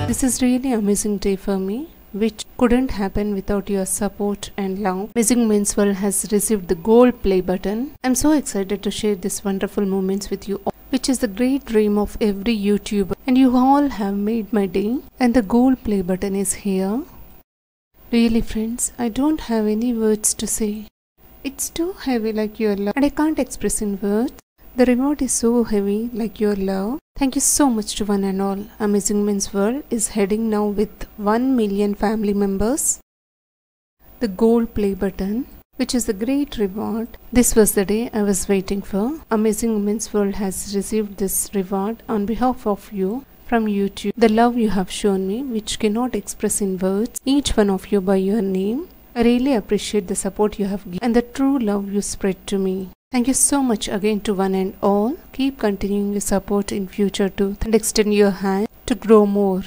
This is really amazing day for me, which couldn't happen without your support and love. Amazing Women's World has received the gold play button. I'm so excited to share these wonderful moments with you all, which is the great dream of every YouTuber. And you all have made my day. And the gold play button is here. Really friends, I don't have any words to say. It's too heavy like your love, and I can't express in words. The reward is so heavy like your love. Thank you so much to one and all. Amazing Women's World is heading now with 1 million family members. The gold play button, which is a great reward. This was the day I was waiting for. Amazing Women's World has received this reward on behalf of you from YouTube. The love you have shown me, which cannot express in words, each one of you by your name. I really appreciate the support you have given and the true love you spread to me. Thank you so much again to one and all. Keep continuing your support in future too and extend your hand to grow more.